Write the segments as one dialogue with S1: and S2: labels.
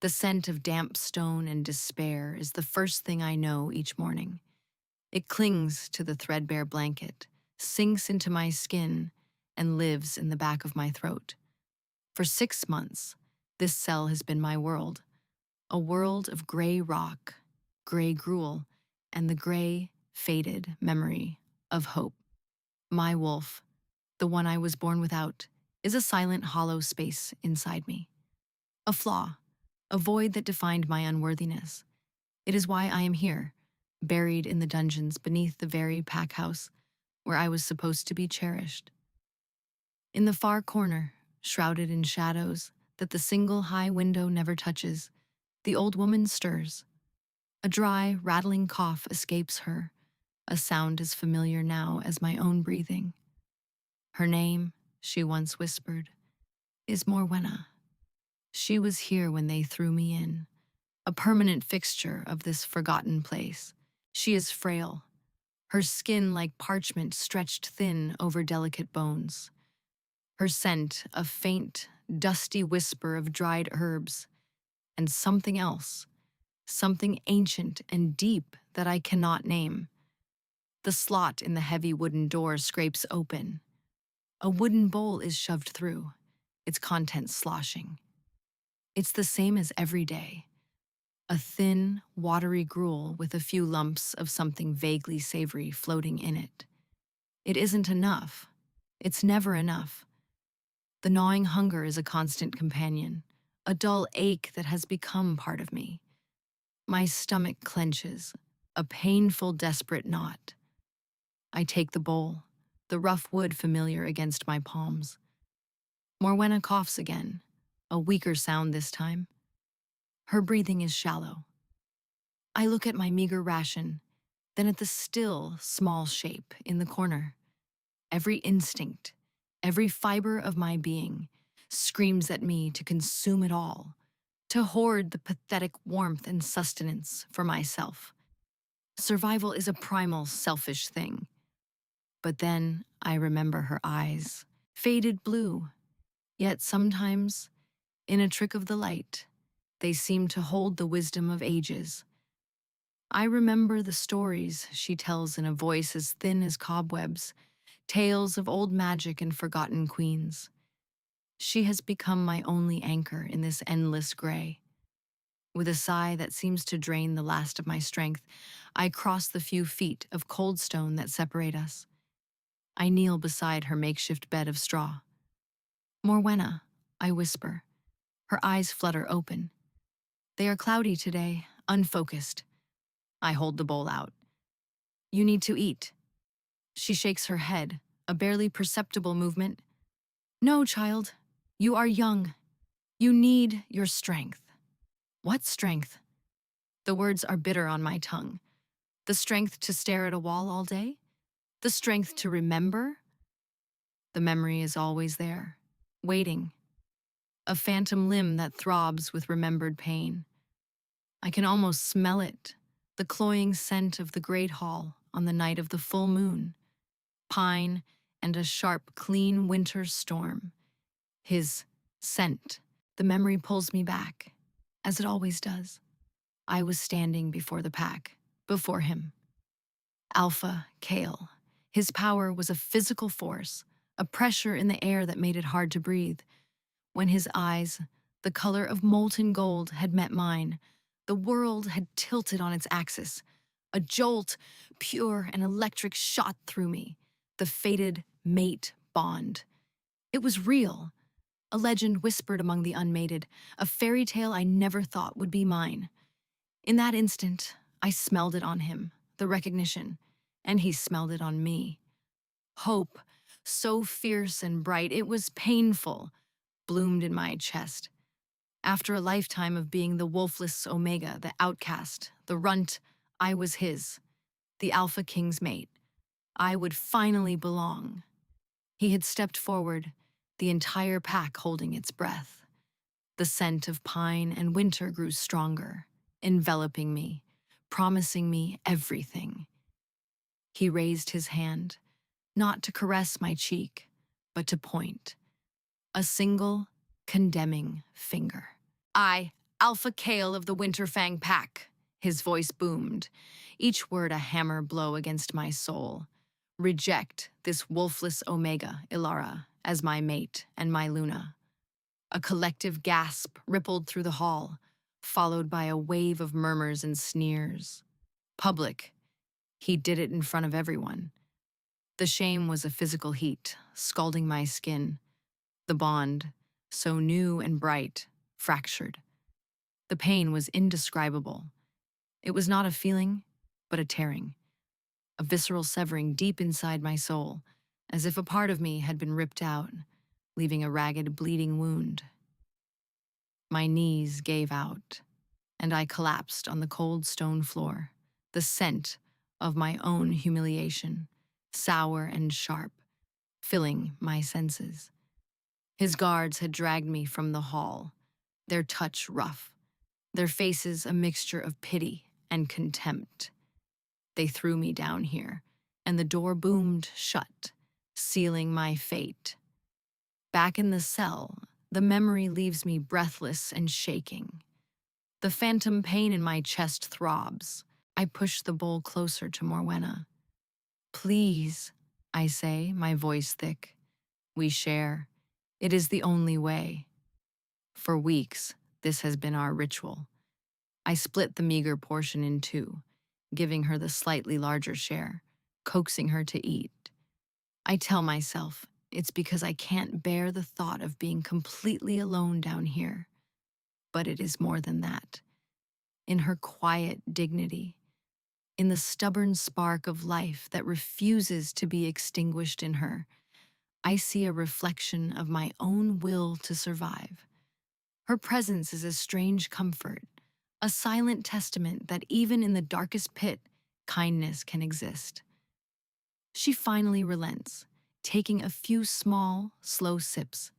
S1: The scent of damp stone and despair is the first thing I know each morning. It clings to the threadbare blanket, sinks into my skin, and lives in the back of my throat. For 6 months, this cell has been my world, a world of gray rock, gray gruel, and the gray, faded memory of hope. My wolf, the one I was born without, is a silent, hollow space inside me. A flaw, a void that defined my unworthiness. It is why I am here, buried in the dungeons beneath the very pack house where I was supposed to be cherished. In the far corner, shrouded in shadows that the single high window never touches, the old woman stirs. A dry, rattling cough escapes her, a sound as familiar now as my own breathing. Her name, she once whispered, is Morwenna. She was here when they threw me in, a permanent fixture of this forgotten place. She is frail, her skin like parchment stretched thin over delicate bones. Her scent a faint, dusty whisper of dried herbs, and something else, something ancient and deep that I cannot name. The slot in the heavy wooden door scrapes open. A wooden bowl is shoved through, its contents sloshing. It's the same as every day. A thin, watery gruel with a few lumps of something vaguely savory floating in it. It isn't enough. It's never enough. The gnawing hunger is a constant companion, a dull ache that has become part of me. My stomach clenches, a painful, desperate knot. I take the bowl, the rough wood familiar against my palms. Morwenna coughs again, a weaker sound this time. Her breathing is shallow. I look at my meager ration, then at the still, small shape in the corner. Every instinct, every fiber of my being screams at me to consume it all, to hoard the pathetic warmth and sustenance for myself. Survival is a primal, selfish thing. But then I remember her eyes, faded blue, yet sometimes, in a trick of the light, they seem to hold the wisdom of ages. I remember the stories she tells in a voice as thin as cobwebs, tales of old magic and forgotten queens. She has become my only anchor in this endless gray. With a sigh that seems to drain the last of my strength, I cross the few feet of cold stone that separate us. I kneel beside her makeshift bed of straw. Morwenna, I whisper. Her eyes flutter open. They are cloudy today, unfocused. I hold the bowl out. You need to eat. She shakes her head, a barely perceptible movement. No, child. You are young. You need your strength. What strength? The words are bitter on my tongue. The strength to stare at a wall all day? The strength to remember? The memory is always there, waiting. A phantom limb that throbs with remembered pain. I can almost smell it, the cloying scent of the great hall on the night of the full moon. Pine and a sharp, clean winter storm. His scent. The memory pulls me back, as it always does. I was standing before the pack, before him. Alpha Kale. His power was a physical force, a pressure in the air that made it hard to breathe. When his eyes, the color of molten gold, had met mine, the world had tilted on its axis. A jolt, pure and electric, shot through me. The fated mate bond. It was real. A legend whispered among the unmated, a fairy tale I never thought would be mine. In that instant, I smelled it on him, the recognition, and he smelled it on me. Hope, so fierce and bright, it was painful, bloomed in my chest. After a lifetime of being the wolfless omega, the outcast, the runt, I was his, the Alpha King's mate. I would finally belong. He had stepped forward, the entire pack holding its breath. The scent of pine and winter grew stronger, enveloping me, promising me everything. He raised his hand, not to caress my cheek, but to point. A single, condemning finger. Alpha Kale of the Winterfang Pack, his voice boomed, each word a hammer blow against my soul. Reject this wolfless Omega, Ilara, as my mate and my Luna. A collective gasp rippled through the hall, followed by a wave of murmurs and sneers. Public. He did it in front of everyone. The shame was a physical heat, scalding my skin. The bond, so new and bright, fractured. The pain was indescribable. It was not a feeling, but a tearing, a visceral severing deep inside my soul, as if a part of me had been ripped out, leaving a ragged, bleeding wound. My knees gave out, and I collapsed on the cold stone floor, the scent of my own humiliation, sour and sharp, filling my senses. His guards had dragged me from the hall, their touch rough, their faces a mixture of pity and contempt. They threw me down here, and the door boomed shut, sealing my fate. Back in the cell, the memory leaves me breathless and shaking. The phantom pain in my chest throbs. I push the bowl closer to Morwenna. Please, I say, my voice thick. We share. It is the only way. For weeks, this has been our ritual. I split the meager portion in two, giving her the slightly larger share, coaxing her to eat. I tell myself it's because I can't bear the thought of being completely alone down here. But it is more than that. In her quiet dignity, in the stubborn spark of life that refuses to be extinguished in her, I see a reflection of my own will to survive. Her presence is a strange comfort, a silent testament that even in the darkest pit, kindness can exist. She finally relents, taking a few small, slow sips.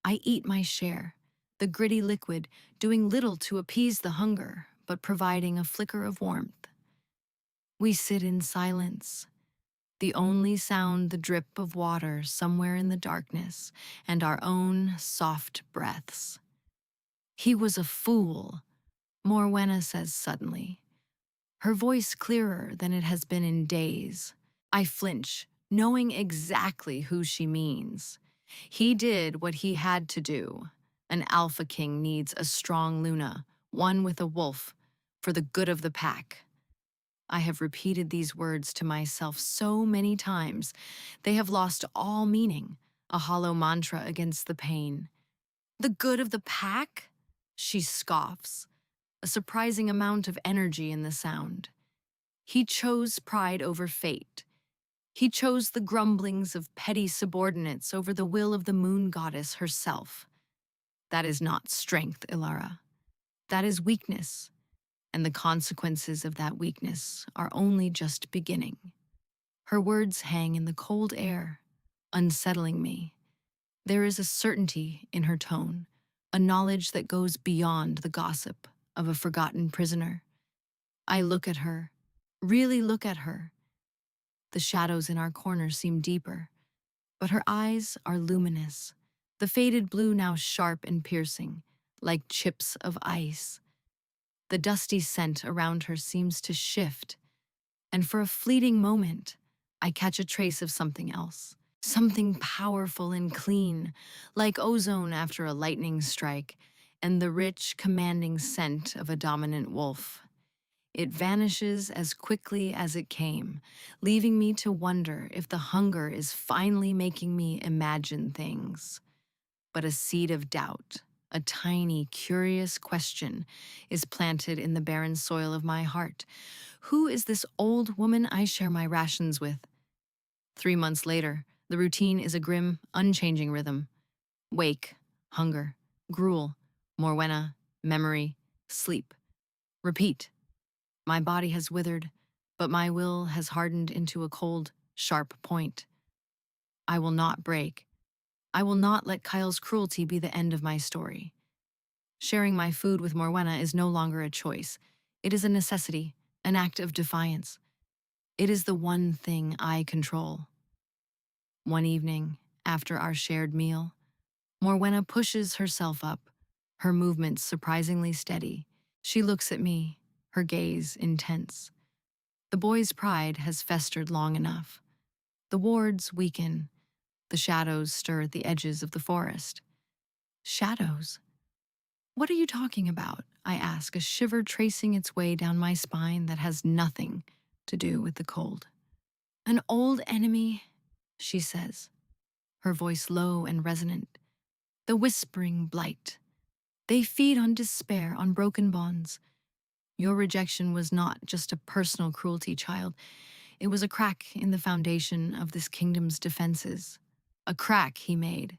S1: I eat my share, the gritty liquid doing little to appease the hunger, but providing a flicker of warmth. We sit in silence, the only sound the drip of water somewhere in the darkness and our own soft breaths. He was a fool, Morwenna says suddenly, her voice clearer than it has been in days. I flinch, knowing exactly who she means. He did what he had to do. An alpha king needs a strong Luna, one with a wolf, for the good of the pack. I have repeated these words to myself so many times, they have lost all meaning, a hollow mantra against the pain. The good of the pack? She scoffs, a surprising amount of energy in the sound. He chose pride over fate. He chose the grumblings of petty subordinates over the will of the moon goddess herself. That is not strength, Ilara. That is weakness, and the consequences of that weakness are only just beginning. Her words hang in the cold air, unsettling me. There is a certainty in her tone, a knowledge that goes beyond the gossip of a forgotten prisoner. I look at her, really look at her. The shadows in our corner seem deeper, but her eyes are luminous, the faded blue now sharp and piercing, like chips of ice. The dusty scent around her seems to shift, and for a fleeting moment, I catch a trace of something else. Something powerful and clean, like ozone after a lightning strike, and the rich, commanding scent of a dominant wolf. It vanishes as quickly as it came, leaving me to wonder if the hunger is finally making me imagine things. But a seed of doubt, a tiny, curious question, is planted in the barren soil of my heart. Who is this old woman I share my rations with? 3 months later, the routine is a grim, unchanging rhythm. Wake, hunger, gruel, Morwenna, memory, sleep. Repeat. My body has withered, but my will has hardened into a cold, sharp point. I will not break. I will not let Kyle's cruelty be the end of my story. Sharing my food with Morwenna is no longer a choice. It is a necessity, an act of defiance. It is the one thing I control. One evening, after our shared meal, Morwenna pushes herself up, her movements surprisingly steady. She looks at me, her gaze intense. The boy's pride has festered long enough. The wards weaken, the shadows stir at the edges of the forest. Shadows? What are you talking about? I ask, a shiver tracing its way down my spine that has nothing to do with the cold. An old enemy, she says, her voice low and resonant. The whispering blight. They feed on despair, on broken bonds. Your rejection was not just a personal cruelty, child. It was a crack in the foundation of this kingdom's defenses. A crack he made.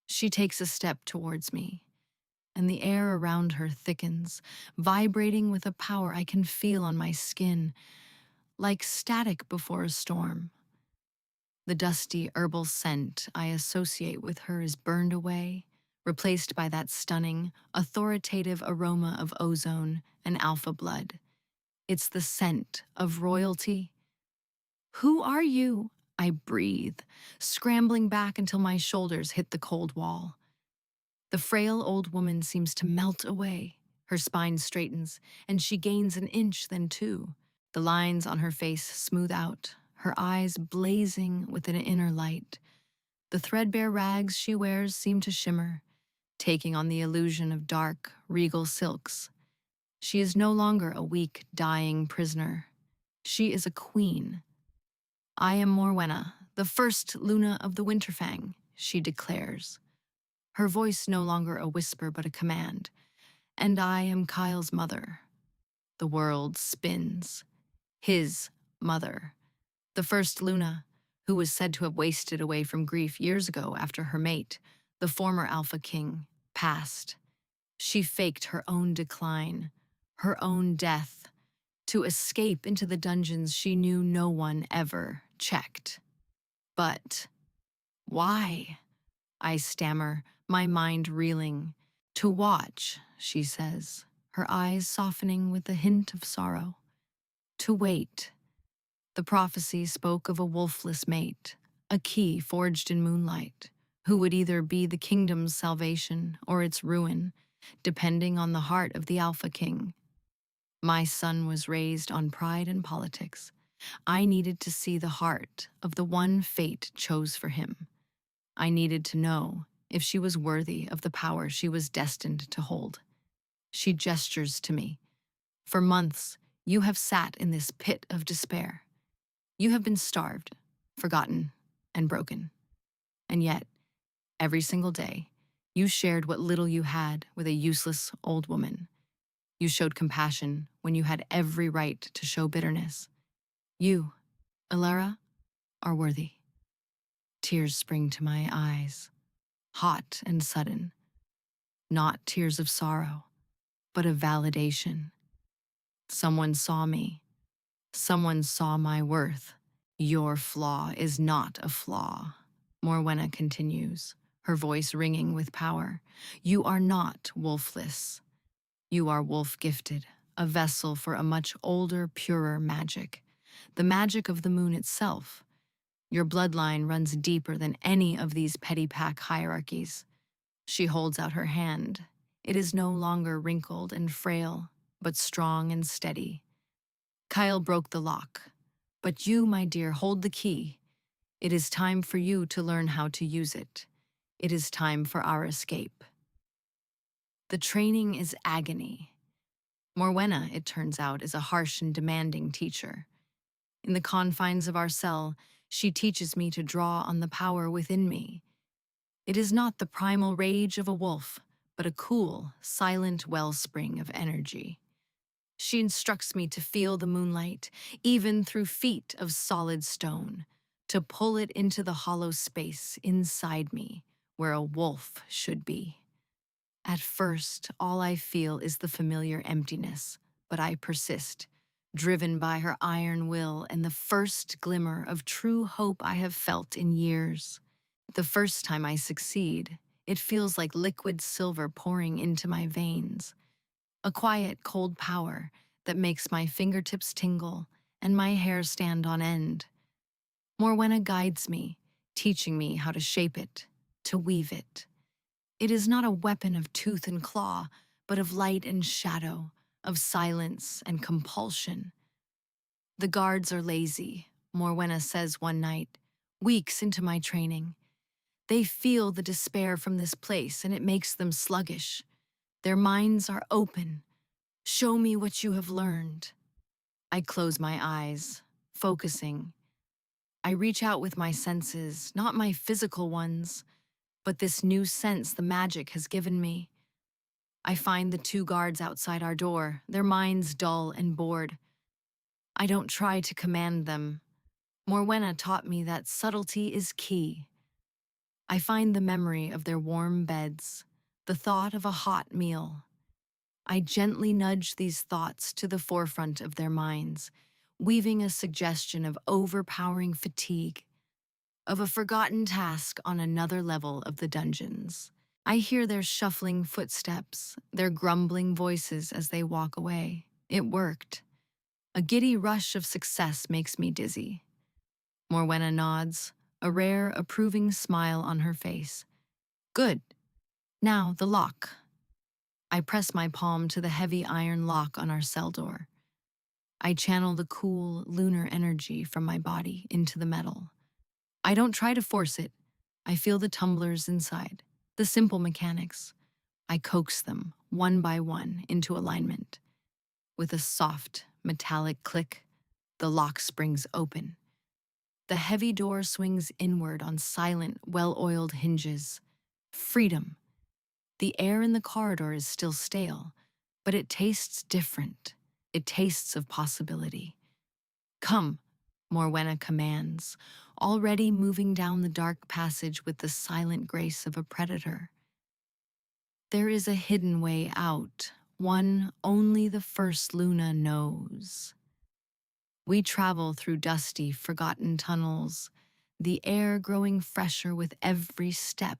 S1: She takes a step towards me, and the air around her thickens, vibrating with a power I can feel on my skin, like static before a storm. The dusty herbal scent I associate with her is burned away, replaced by that stunning, authoritative aroma of ozone and alpha blood. It's the scent of royalty. Who are you? I breathe, scrambling back until my shoulders hit the cold wall. The frail old woman seems to melt away. Her spine straightens, and she gains an inch, then two. The lines on her face smooth out, her eyes blazing with an inner light. The threadbare rags she wears seem to shimmer, taking on the illusion of dark, regal silks. She is no longer a weak, dying prisoner. She is a queen. I am Morwenna, the first Luna of the Winterfang, she declares. Her voice no longer a whisper but a command. And I am Kyle's mother. The world spins. His mother. The first Luna, who was said to have wasted away from grief years ago after her mate, the former Alpha King, passed. She faked her own decline, her own death, to escape into the dungeons she knew no one ever checked. But why? I stammer, my mind reeling. To watch, she says, her eyes softening with a hint of sorrow. To wait. The prophecy spoke of a wolfless mate, a key forged in moonlight, who would either be the kingdom's salvation or its ruin, depending on the heart of the Alpha King. My son was raised on pride and politics. I needed to see the heart of the one fate chose for him. I needed to know if she was worthy of the power she was destined to hold. She gestures to me. For months, you have sat in this pit of despair. You have been starved, forgotten, and broken. And yet, every single day, you shared what little you had with a useless old woman. You showed compassion when you had every right to show bitterness. You, Elara, are worthy. Tears spring to my eyes, hot and sudden. Not tears of sorrow, but of validation. Someone saw me. Someone saw my worth. Your flaw is not a flaw, Morwenna continues, her voice ringing with power. You are not wolfless. You are wolf-gifted, a vessel for a much older, purer magic. The magic of the moon itself. Your bloodline runs deeper than any of these petty pack hierarchies. She holds out her hand. It is no longer wrinkled and frail, but strong and steady. Kyle broke the lock. But you, my dear, hold the key. It is time for you to learn how to use it. It is time for our escape. The training is agony. Morwenna, it turns out, is a harsh and demanding teacher. In the confines of our cell, she teaches me to draw on the power within me. It is not the primal rage of a wolf, but a cool, silent wellspring of energy. She instructs me to feel the moonlight, even through feet of solid stone, to pull it into the hollow space inside me, where a wolf should be. At first, all I feel is the familiar emptiness, but I persist, driven by her iron will and the first glimmer of true hope I have felt in years. The first time I succeed, it feels like liquid silver pouring into my veins. A quiet, cold power that makes my fingertips tingle and my hair stand on end. Morwenna guides me, teaching me how to shape it, to weave it. It is not a weapon of tooth and claw, but of light and shadow, of silence and compulsion. The guards are lazy, Morwenna says one night, weeks into my training. They feel the despair from this place and it makes them sluggish. Their minds are open. Show me what you have learned. I close my eyes, focusing. I reach out with my senses, not my physical ones, but this new sense the magic has given me. I find the two guards outside our door, their minds dull and bored. I don't try to command them. Morwenna taught me that subtlety is key. I find the memory of their warm beds, the thought of a hot meal. I gently nudge these thoughts to the forefront of their minds, weaving a suggestion of overpowering fatigue, of a forgotten task on another level of the dungeons. I hear their shuffling footsteps, their grumbling voices as they walk away. It worked. A giddy rush of success makes me dizzy. Morwenna nods, a rare, approving smile on her face. Good. Now, the lock. I press my palm to the heavy iron lock on our cell door. I channel the cool, lunar energy from my body into the metal. I don't try to force it. I feel the tumblers inside, the simple mechanics. I coax them, one by one, into alignment. With a soft, metallic click, the lock springs open. The heavy door swings inward on silent, well-oiled hinges. Freedom. The air in the corridor is still stale, but it tastes different. It tastes of possibility. Come, Morwenna commands, already moving down the dark passage with the silent grace of a predator. There is a hidden way out, one only the First Luna knows. We travel through dusty, forgotten tunnels, the air growing fresher with every step.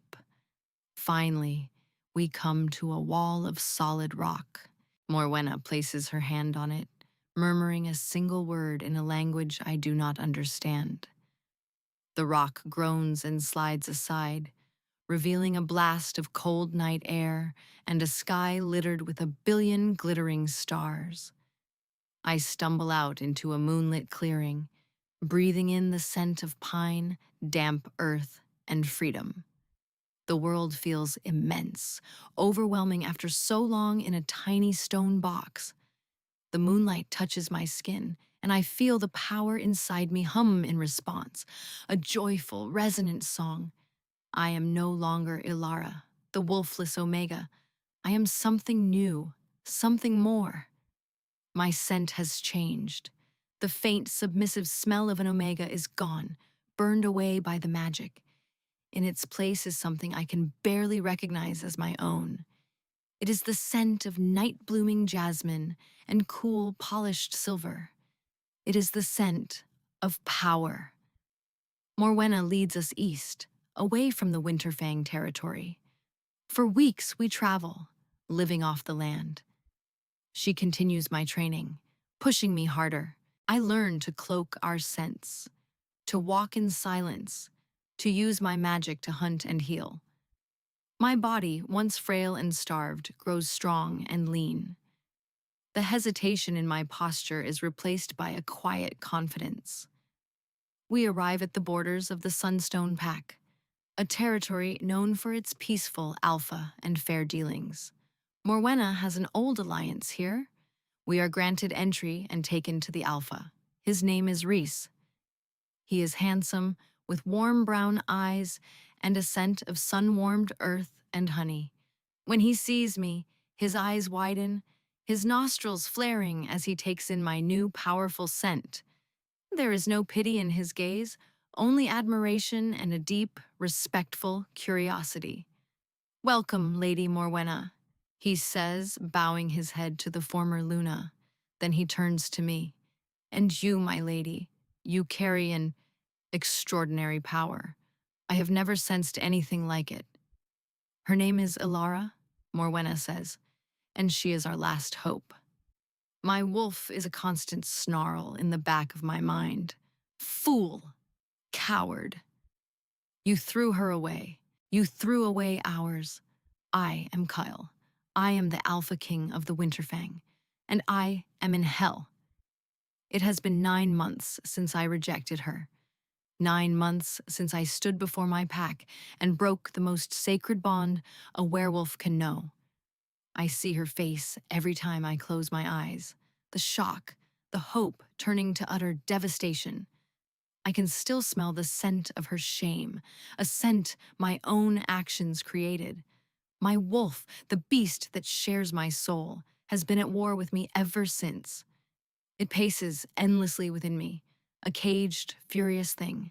S1: Finally, we come to a wall of solid rock. Morwenna places her hand on it, murmuring a single word in a language I do not understand. The rock groans and slides aside, revealing a blast of cold night air and a sky littered with a billion glittering stars. I stumble out into a moonlit clearing, breathing in the scent of pine, damp earth, and freedom. The world feels immense, overwhelming after so long in a tiny stone box. The moonlight touches my skin, and I feel the power inside me hum in response, a joyful, resonant song. I am no longer Ilara, the wolfless Omega. I am something new, something more. My scent has changed. The faint, submissive smell of an Omega is gone, burned away by the magic. In its place is something I can barely recognize as my own. It is the scent of night-blooming jasmine and cool, polished silver. It is the scent of power. Morwenna leads us east, away from the Winterfang territory. For weeks we travel, living off the land. She continues my training, pushing me harder. I learn to cloak our scents, to walk in silence, to use my magic to hunt and heal. My body, once frail and starved, grows strong and lean. The hesitation in my posture is replaced by a quiet confidence. We arrive at the borders of the Sunstone Pack, a territory known for its peaceful alpha and fair dealings. Morwenna has an old alliance here. We are granted entry and taken to the alpha. His name is Reese. He is handsome, with warm brown eyes and a scent of sun-warmed earth and honey. When he sees me, his eyes widen, his nostrils flaring as he takes in my new, powerful scent. There is no pity in his gaze, only admiration and a deep, respectful curiosity. "Welcome, Lady Morwenna," he says, bowing his head to the former Luna. Then he turns to me. "And you, my lady, you carry an extraordinary power. I have never sensed anything like it." "Her name is Ilara," Morwenna says, "and she is our last hope." My wolf is a constant snarl in the back of my mind. "Fool! Coward! You threw her away. You threw away ours. I am Kyle. I am the Alpha King of the Winterfang, and I am in hell. It has been 9 months since I rejected her. 9 months since I stood before my pack and broke the most sacred bond a werewolf can know. I see her face every time I close my eyes. The shock, the hope turning to utter devastation. I can still smell the scent of her shame, a scent my own actions created. My wolf, the beast that shares my soul, has been at war with me ever since. It paces endlessly within me, a caged, furious thing.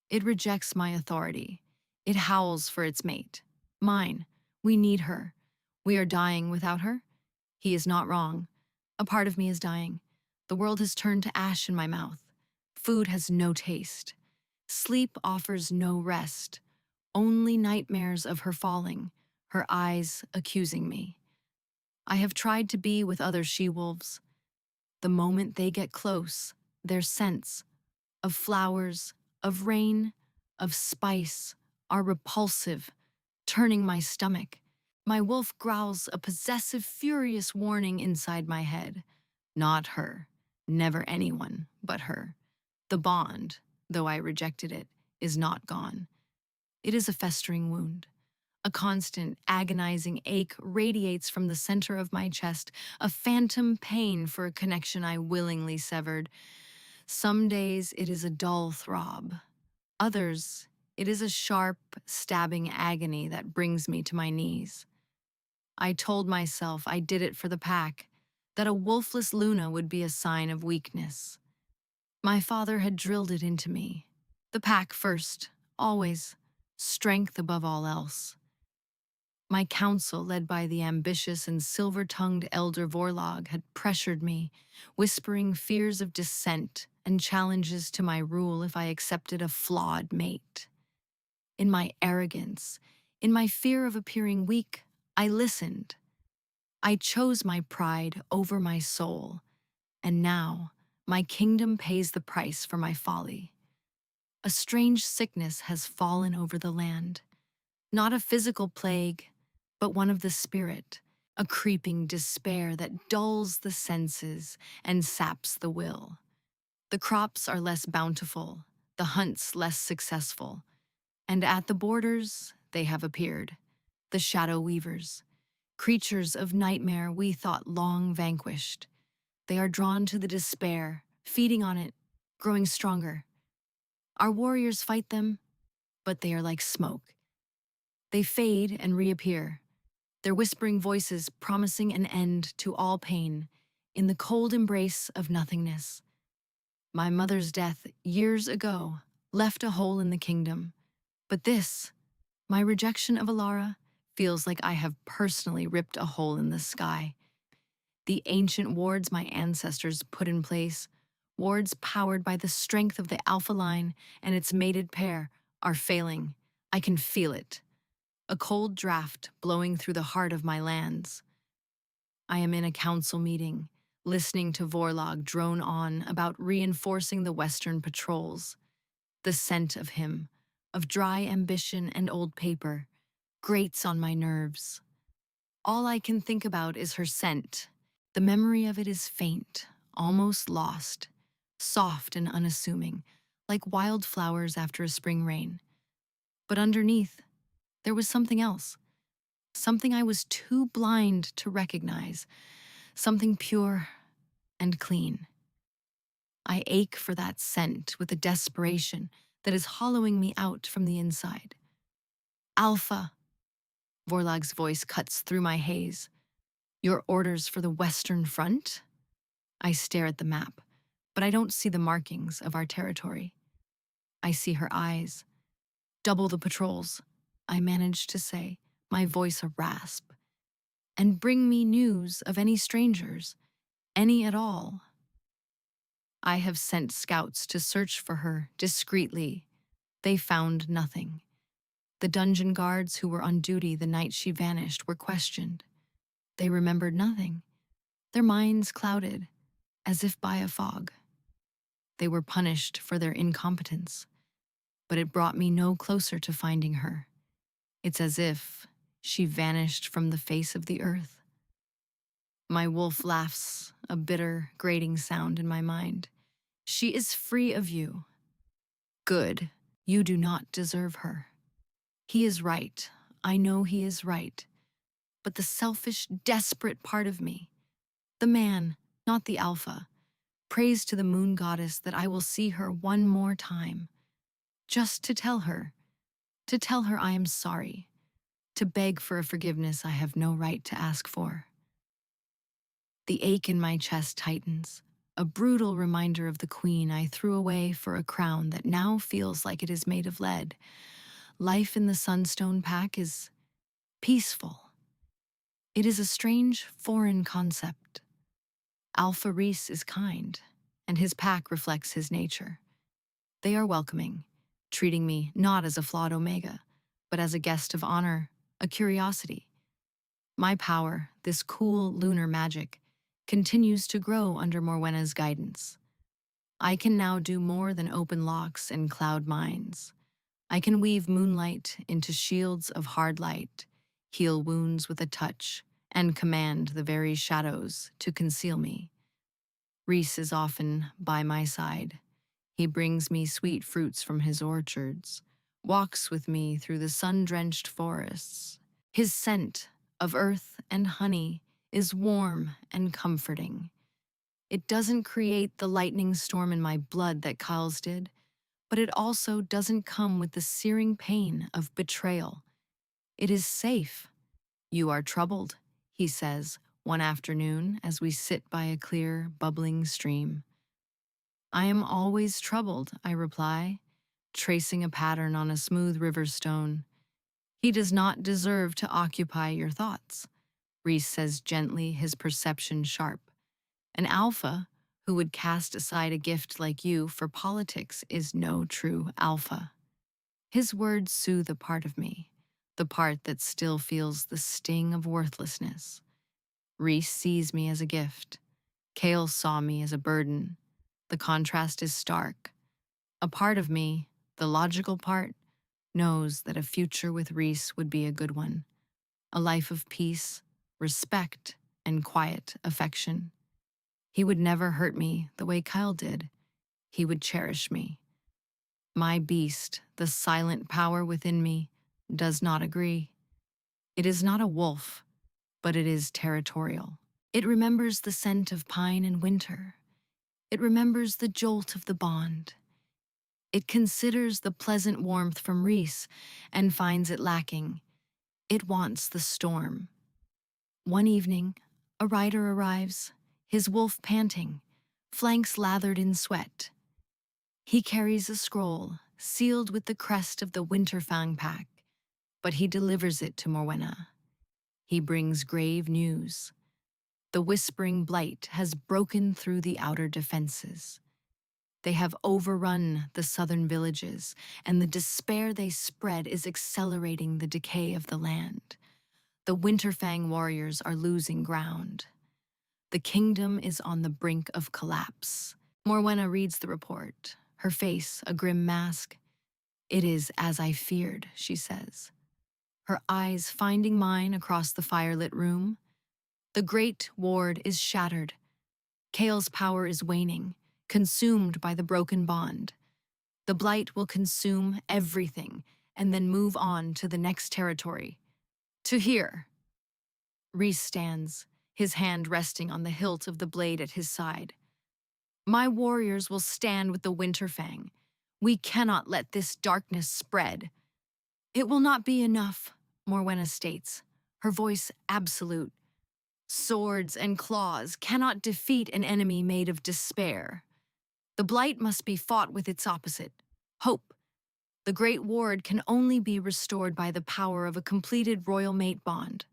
S1: It rejects my authority. It howls for its mate. Mine. We need her. We are dying without her. He is not wrong. A part of me is dying. The world has turned to ash in my mouth. Food has no taste. Sleep offers no rest. Only nightmares of her falling, her eyes accusing me. I have tried to be with other she-wolves. The moment they get close, their scents of flowers, of rain, of spice are repulsive, turning my stomach. My wolf growls a possessive, furious warning inside my head. Not her. Never anyone but her. The bond, though I rejected it, is not gone. It is a festering wound. A constant, agonizing ache radiates from the center of my chest, a phantom pain for a connection I willingly severed. Some days it is a dull throb. Others, it is a sharp, stabbing agony that brings me to my knees. I told myself I did it for the pack, that a wolfless Luna would be a sign of weakness. My father had drilled it into me. The pack first, always. Strength above all else. My council, led by the ambitious and silver-tongued elder Vorlog, had pressured me, whispering fears of dissent and challenges to my rule if I accepted a flawed mate. In my arrogance, in my fear of appearing weak, I listened. I chose my pride over my soul, and now my kingdom pays the price for my folly. A strange sickness has fallen over the land, not a physical plague, but one of the spirit, a creeping despair that dulls the senses and saps the will. The crops are less bountiful, the hunts less successful, and at the borders they have appeared, the shadow weavers, creatures of nightmare we thought long vanquished. They are drawn to the despair, feeding on it, growing stronger. Our warriors fight them, but they are like smoke. They fade and reappear, their whispering voices promising an end to all pain in the cold embrace of nothingness. My mother's death years ago left a hole in the kingdom, but this, my rejection of Alara, feels like I have personally ripped a hole in the sky. The ancient wards my ancestors put in place, wards powered by the strength of the alpha line and its mated pair, are failing. I can feel it. A cold draft blowing through the heart of my lands. I am in a council meeting, listening to Vorlog drone on about reinforcing the western patrols. The scent of him, of dry ambition and old paper, grates on my nerves. All I can think about is her scent. The memory of it is faint, almost lost, soft and unassuming, like wildflowers after a spring rain. But underneath, there was something else. Something I was too blind to recognize. Something pure and clean. I ache for that scent with a desperation that is hollowing me out from the inside. Alpha, Vorlag's voice cuts through my haze. Your orders for the Western Front? I stare at the map, but I don't see the markings of our territory. I see her eyes. Double the patrols, I manage to say, my voice a rasp. And bring me news of any strangers, any at all. I have sent scouts to search for her discreetly. They found nothing. The dungeon guards who were on duty the night she vanished were questioned. They remembered nothing, their minds clouded, as if by a fog. They were punished for their incompetence, but it brought me no closer to finding her. It's as if she vanished from the face of the earth. My wolf laughs, a bitter, grating sound in my mind. She is free of you. Good. You do not deserve her. He is right. I know he is right. But the selfish, desperate part of me, the man, not the alpha, prays to the moon goddess that I will see her one more time, just to tell her I am sorry, to beg for a forgiveness I have no right to ask for. The ache in my chest tightens, a brutal reminder of the queen I threw away for a crown that now feels like it is made of lead. Life in the Sunstone Pack is peaceful. It is a strange, foreign concept. Alpha Reese is kind, and his pack reflects his nature. They are welcoming, treating me not as a flawed Omega, but as a guest of honor, a curiosity. My power, this cool lunar magic, continues to grow under Morwenna's guidance. I can now do more than open locks and cloud mines. I can weave moonlight into shields of hard light, heal wounds with a touch, and command the very shadows to conceal me. Reese is often by my side. He brings me sweet fruits from his orchards, walks with me through the sun-drenched forests. His scent of earth and honey is warm and comforting. It doesn't create the lightning storm in my blood that Kyle's did, but it also doesn't come with the searing pain of betrayal. It is safe. You are troubled, he says, one afternoon as we sit by a clear, bubbling stream. I am always troubled, I reply, tracing a pattern on a smooth river stone. He does not deserve to occupy your thoughts, Reese says gently, his perception sharp. An alpha who would cast aside a gift like you for politics is no true alpha. His words soothe a part of me, the part that still feels the sting of worthlessness. Reese sees me as a gift. Kale saw me as a burden. The contrast is stark. A part of me, the logical part, knows that a future with Reese would be a good one. A life of peace, respect, and quiet affection. He would never hurt me the way Kyle did. He would cherish me. My beast, the silent power within me, does not agree. It is not a wolf, but it is territorial. It remembers the scent of pine in winter. It remembers the jolt of the bond. It considers the pleasant warmth from Reese and finds it lacking. It wants the storm. One evening, a rider arrives, his wolf panting, flanks lathered in sweat. He carries a scroll, sealed with the crest of the Winterfang pack, but he delivers it to Morwenna. He brings grave news. The whispering blight has broken through the outer defenses. They have overrun the southern villages, and the despair they spread is accelerating the decay of the land. The Winterfang warriors are losing ground. The kingdom is on the brink of collapse. Morwenna reads the report, her face a grim mask. It is as I feared, she says, her eyes finding mine across the firelit room. The great ward is shattered. Kale's power is waning, consumed by the broken bond. The blight will consume everything and then move on to the next territory. To here. Reese stands, his hand resting on the hilt of the blade at his side. My warriors will stand with the Winterfang. We cannot let this darkness spread. It will not be enough, Morwenna states, her voice absolute. Swords and claws cannot defeat an enemy made of despair. The blight must be fought with its opposite, hope. The Great Ward can only be restored by the power of a completed royal mate bond.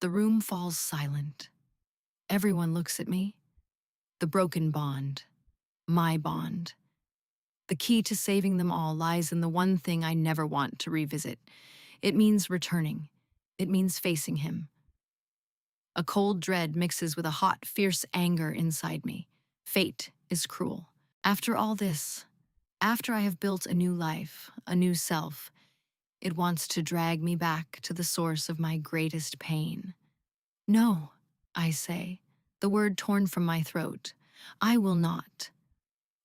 S1: The room falls silent. Everyone looks at me. The broken bond. My bond. The key to saving them all lies in the one thing I never want to revisit. It means returning. It means facing him. A cold dread mixes with a hot, fierce anger inside me. Fate is cruel. After all this, after I have built a new life, a new self, It wants to drag me back to the source of my greatest pain. No, I say, the word torn from my throat. I will not.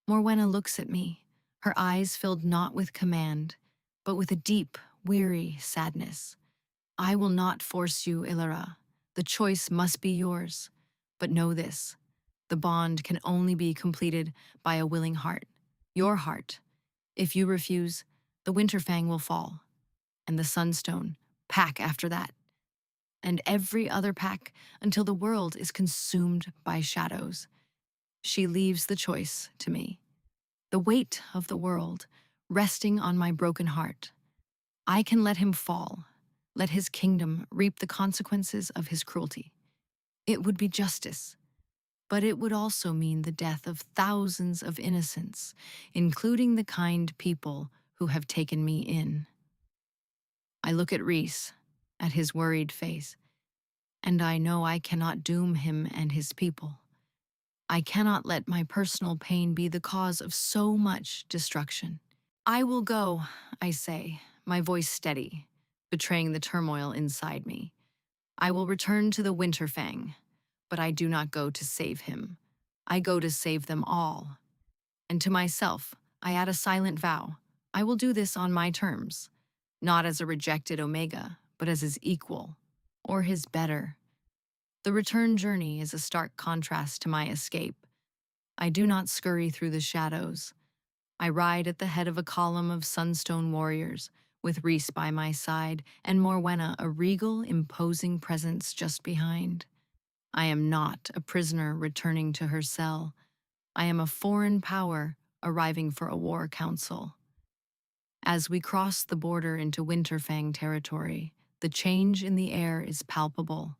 S1: Morwenna looks at me, her eyes filled not with command, but with a deep, weary sadness. I will not force you, Ilara. The choice must be yours. But know this, the bond can only be completed by a willing heart. Your heart. If you refuse, the Winterfang will fall, and the Sunstone pack after that, and every other pack until the world is consumed by shadows. She leaves the choice to me. The weight of the world resting on my broken heart. I can let him fall, let his kingdom reap the consequences of his cruelty. It would be justice, but it would also mean the death of thousands of innocents, including the kind people who have taken me in. I look at Rhys, at his worried face, and I know I cannot doom him and his people. I cannot let my personal pain be the cause of so much destruction. I will go, I say, my voice steady, betraying the turmoil inside me. I will return to the Winterfang, but I do not go to save him. I go to save them all. And to myself, I add a silent vow. I will do this on my terms, not as a rejected Omega, but as his equal, or his better. The return journey is a stark contrast to my escape. I do not scurry through the shadows. I ride at the head of a column of Sunstone warriors, with Rhys by my side and Morwenna, a regal, imposing presence just behind. I am not a prisoner returning to her cell. I am a foreign power arriving for a war council. As we cross the border into Winterfang territory, the change in the air is palpable.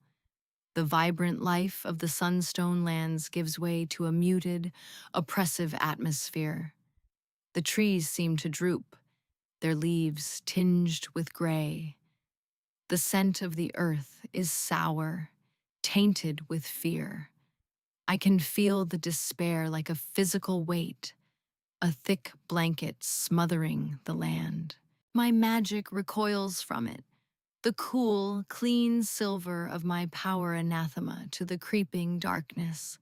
S1: The vibrant life of the Sunstone lands gives way to a muted, oppressive atmosphere. The trees seem to droop, their leaves tinged with gray. The scent of the earth is sour, tainted with fear. I can feel the despair like a physical weight, a thick blanket smothering the land. My magic recoils from it, the cool, clean silver of my power anathema to the creeping darkness.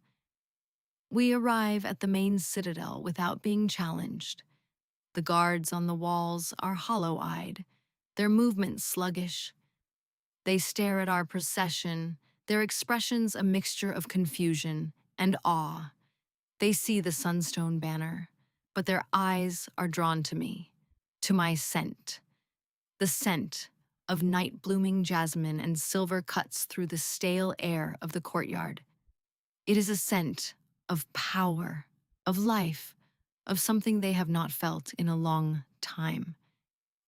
S1: We arrive at the main citadel without being challenged. The guards on the walls are hollow-eyed, their movements sluggish. They stare at our procession, their expressions a mixture of confusion and awe. They see the Sunstone banner, but their eyes are drawn to me, to my scent. The scent of night-blooming jasmine and silver cuts through the stale air of the courtyard. It is a scent of power, of life, of something they have not felt in a long time.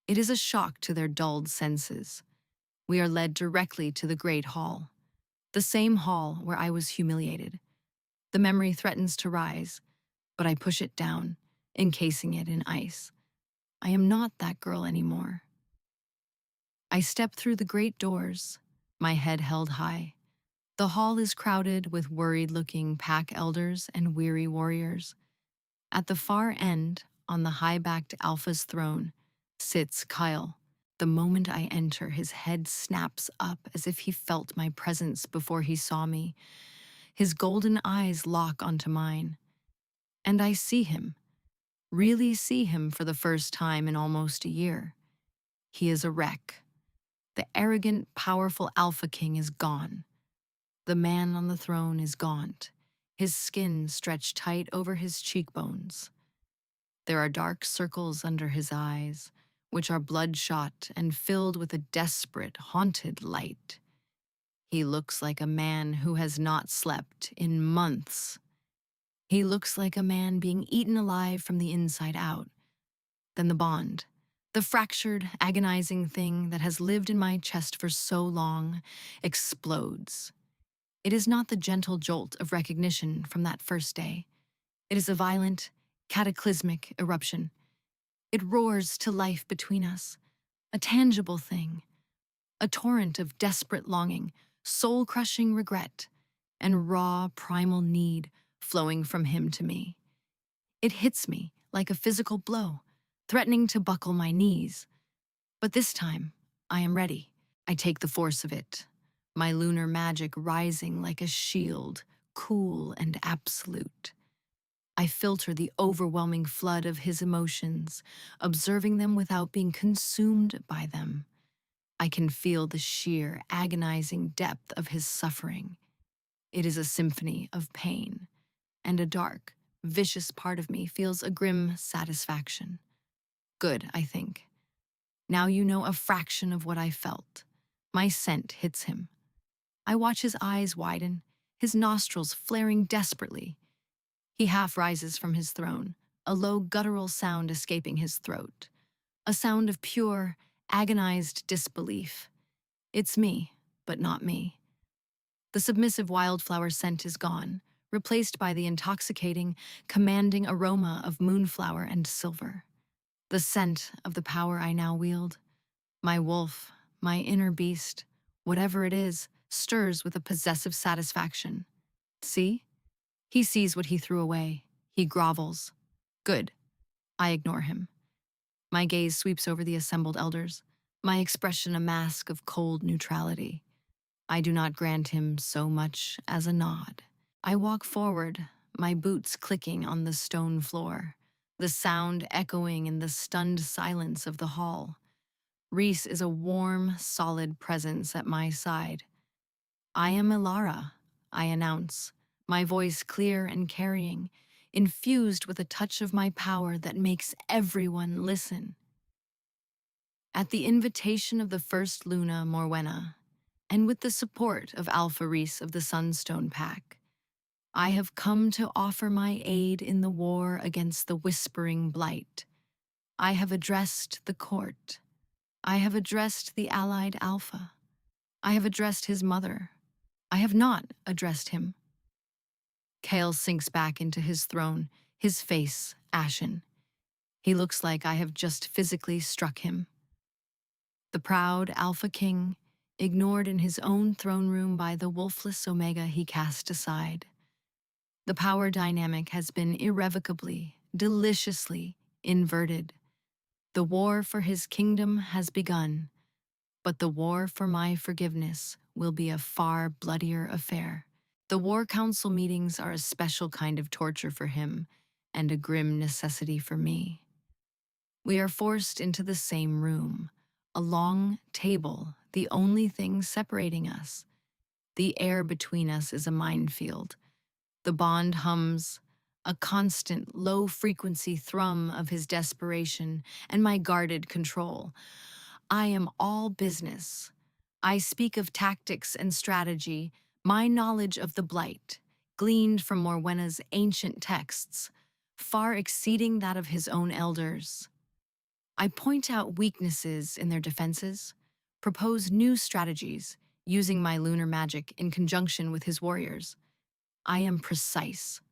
S1: It is a shock to their dulled senses. We are led directly to the Great Hall, the same hall where I was humiliated. The memory threatens to rise, but I push it down, encasing it in ice. I am not that girl anymore. I step through the great doors, my head held high. The hall is crowded with worried-looking pack elders and weary warriors. At the far end, on the high-backed Alpha's throne, sits Kyle. The moment I enter, his head snaps up as if he felt my presence before he saw me. His golden eyes lock onto mine. And I see him, really see him for the first time in almost a year. He is a wreck. The arrogant, powerful Alpha King is gone. The man on the throne is gaunt, his skin stretched tight over his cheekbones. There are dark circles under his eyes, which are bloodshot and filled with a desperate, haunted light. He looks like a man who has not slept in months. He looks like a man being eaten alive from the inside out. Then the bond, the fractured, agonizing thing that has lived in my chest for so long, explodes. It is not the gentle jolt of recognition from that first day. It is a violent, cataclysmic eruption. It roars to life between us, a tangible thing, a torrent of desperate longing, soul-crushing regret, and raw, primal need flowing from him to me. It hits me like a physical blow, threatening to buckle my knees. But this time, I am ready. I take the force of it, my lunar magic rising like a shield, cool and absolute. I filter the overwhelming flood of his emotions, observing them without being consumed by them. I can feel the sheer, agonizing depth of his suffering. It is a symphony of pain, and a dark, vicious part of me feels a grim satisfaction. Good, I think. Now you know a fraction of what I felt. My scent hits him. I watch his eyes widen, his nostrils flaring desperately. He half rises from his throne, a low guttural sound escaping his throat. A sound of pure, agonized disbelief. It's me, but not me. The submissive wildflower scent is gone, replaced by the intoxicating, commanding aroma of moonflower and silver. The scent of the power I now wield. My wolf, my inner beast, whatever it is, stirs with a possessive satisfaction. See? He sees what he threw away. He grovels. Good. I ignore him. My gaze sweeps over the assembled elders, my expression a mask of cold neutrality. I do not grant him so much as a nod. I walk forward, my boots clicking on the stone floor, the sound echoing in the stunned silence of the hall. Reese is a warm, solid presence at my side. I am Ilara, I announce, my voice clear and carrying, infused with a touch of my power that makes everyone listen. At the invitation of the first Luna Morwena, and with the support of Alpha Reese of the Sunstone Pack, I have come to offer my aid in the war against the Whispering Blight. I have addressed the court. I have addressed the allied Alpha. I have addressed his mother. I have not addressed him. Kale sinks back into his throne, his face ashen. He looks like I have just physically struck him. The proud Alpha King, ignored in his own throne room by the wolfless Omega he cast aside. The power dynamic has been irrevocably, deliciously inverted. The war for his kingdom has begun, but the war for my forgiveness will be a far bloodier affair. The War Council meetings are a special kind of torture for him and a grim necessity for me. We are forced into the same room, a long table, the only thing separating us. The air between us is a minefield. The bond hums, a constant, low-frequency thrum of his desperation and my guarded control. I am all business. I speak of tactics and strategy, my knowledge of the Blight, gleaned from Morwena's ancient texts, far exceeding that of his own elders. I point out weaknesses in their defenses, propose new strategies, using my lunar magic in conjunction with his warriors. I am precise,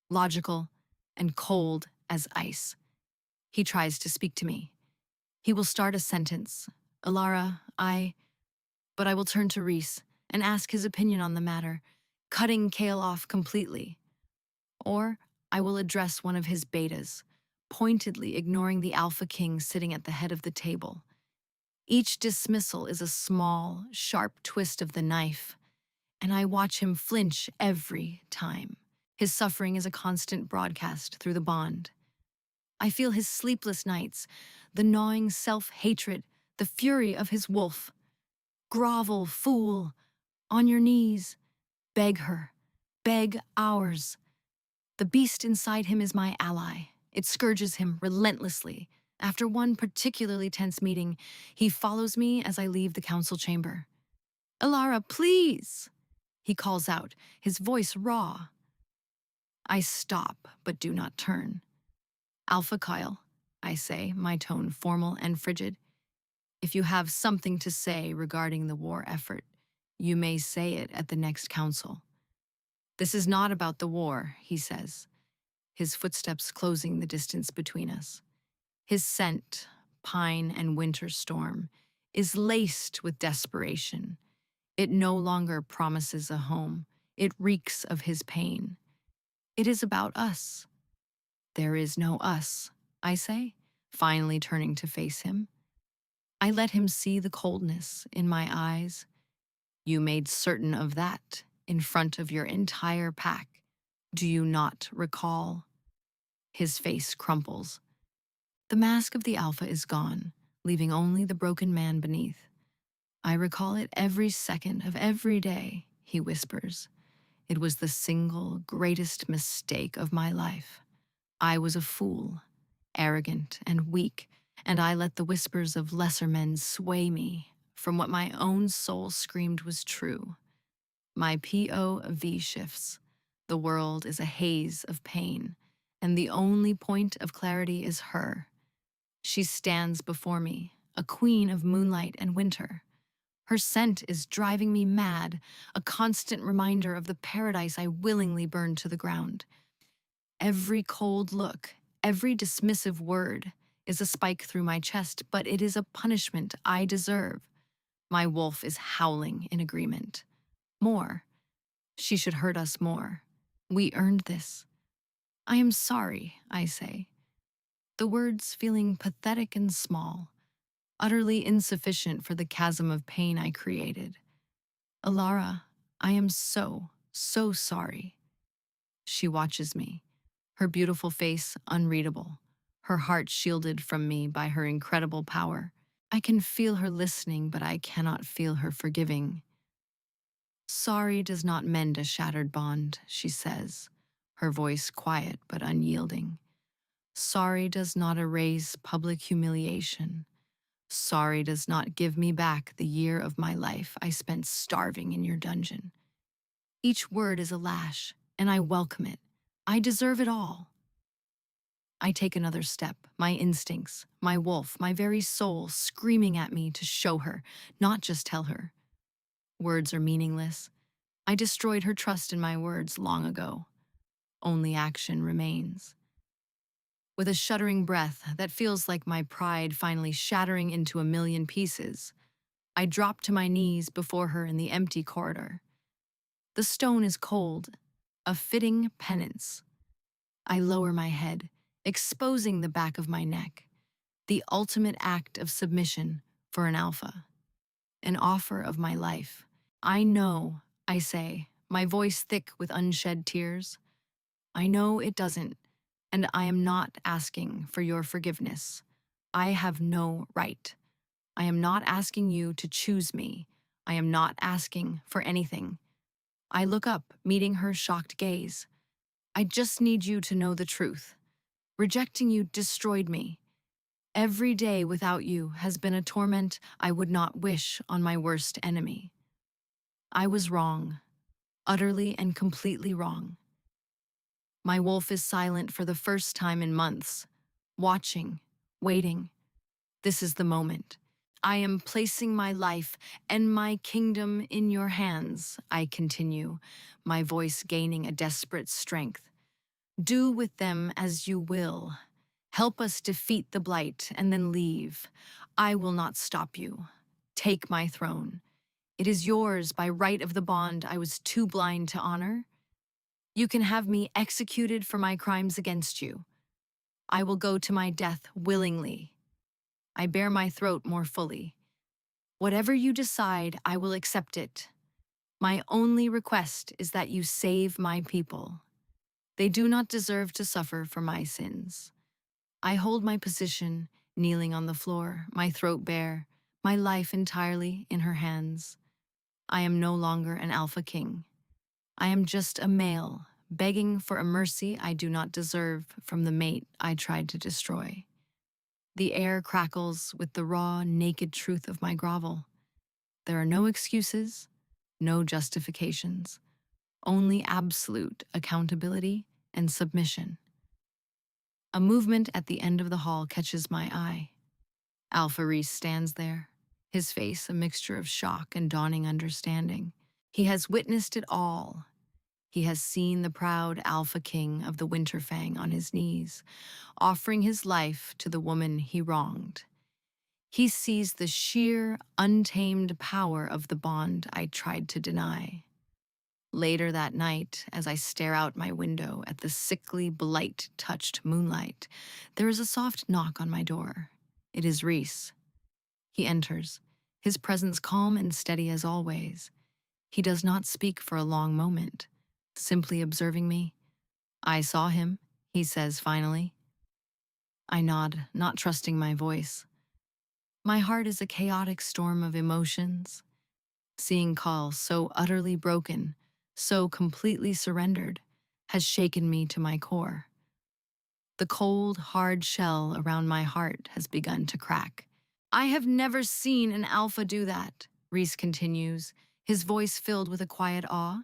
S1: logical, and cold as ice. He tries to speak to me. He will start a sentence. Alara, but I will turn to Reese and ask his opinion on the matter, cutting Kale off completely. Or I will address one of his betas, pointedly ignoring the Alpha King sitting at the head of the table. Each dismissal is a small, sharp twist of the knife, and I watch him flinch every time. His suffering is a constant broadcast through the bond. I feel his sleepless nights, the gnawing self-hatred, the fury of his wolf. Grovel, fool, on your knees. Beg her. Beg ours. The beast inside him is my ally. It scourges him relentlessly. After one particularly tense meeting, he follows me as I leave the council chamber. Alara, please! He calls out, his voice raw. I stop, but do not turn. Alpha Kyle, I say, my tone formal and frigid. If you have something to say regarding the war effort, you may say it at the next council. This is not about the war, he says, his footsteps closing the distance between us. His scent, pine and winter storm, is laced with desperation. It no longer promises a home. It reeks of his pain. It is about us. There is no us, I say, finally turning to face him. I let him see the coldness in my eyes. You made certain of that in front of your entire pack. Do you not recall? His face crumples. The mask of the alpha is gone, leaving only the broken man beneath. I recall it every second of every day, he whispers. It was the single greatest mistake of my life. I was a fool, arrogant and weak, and I let the whispers of lesser men sway me from what my own soul screamed was true. My POV shifts. The world is a haze of pain, and the only point of clarity is her. She stands before me, a queen of moonlight and winter. Her scent is driving me mad, a constant reminder of the paradise I willingly burned to the ground. Every cold look, every dismissive word is a spike through my chest, but it is a punishment I deserve. My wolf is howling in agreement. More. She should hurt us more. We earned this. I am sorry, I say, the words feeling pathetic and small, utterly insufficient for the chasm of pain I created. Alara, I am so sorry. She watches me, her beautiful face unreadable, her heart shielded from me by her incredible power. I can feel her listening, but I cannot feel her forgiving. Sorry does not mend a shattered bond, she says, her voice quiet but unyielding. Sorry does not erase public humiliation. Sorry does not give me back the year of my life I spent starving in your dungeon. Each word is a lash, and I welcome it. I deserve it all. I take another step, my instincts, my wolf, my very soul screaming at me to show her, not just tell her. Words are meaningless. I destroyed her trust in my words long ago. Only action remains. With a shuddering breath that feels like my pride finally shattering into a million pieces, I drop to my knees before her in the empty corridor. The stone is cold, a fitting penance. I lower my head, exposing the back of my neck, the ultimate act of submission for an alpha, an offer of my life. I know, I say, my voice thick with unshed tears. I know it doesn't, and I am not asking for your forgiveness. I have no right. I am not asking you to choose me. I am not asking for anything. I look up, meeting her shocked gaze. I just need you to know the truth. Rejecting you destroyed me. Every day without you has been a torment I would not wish on my worst enemy. I was wrong, utterly and completely wrong. My wolf is silent for the first time in months, watching, waiting. This is the moment. I am placing my life and my kingdom in your hands, I continue, my voice gaining a desperate strength. Do with them as you will. Help us defeat the blight and then leave. I will not stop you. Take my throne. It is yours by right of the bond I was too blind to honor. You can have me executed for my crimes against you. I will go to my death willingly. I bare my throat more fully. Whatever you decide, I will accept it. My only request is that you save my people. They do not deserve to suffer for my sins. I hold my position, kneeling on the floor, my throat bare, my life entirely in her hands. I am no longer an alpha king. I am just a male, begging for a mercy I do not deserve from the mate I tried to destroy. The air crackles with the raw, naked truth of my grovel. There are no excuses, no justifications, only absolute accountability and submission. A movement at the end of the hall catches my eye. Alpha Reese stands there, his face a mixture of shock and dawning understanding. He has witnessed it all. He has seen the proud Alpha King of the Winterfang on his knees, offering his life to the woman he wronged. He sees the sheer, untamed power of the bond I tried to deny. Later that night, as I stare out my window at the sickly, blight-touched moonlight, there is a soft knock on my door. It is Reese. He enters, his presence calm and steady as always. He does not speak for a long moment, simply observing me. "I saw him," he says finally. I nod, not trusting my voice. My heart is a chaotic storm of emotions. Seeing Carl so utterly broken, so completely surrendered, has shaken me to my core. The cold, hard shell around my heart has begun to crack. "I have never seen an alpha do that," Reese continues, his voice filled with a quiet awe.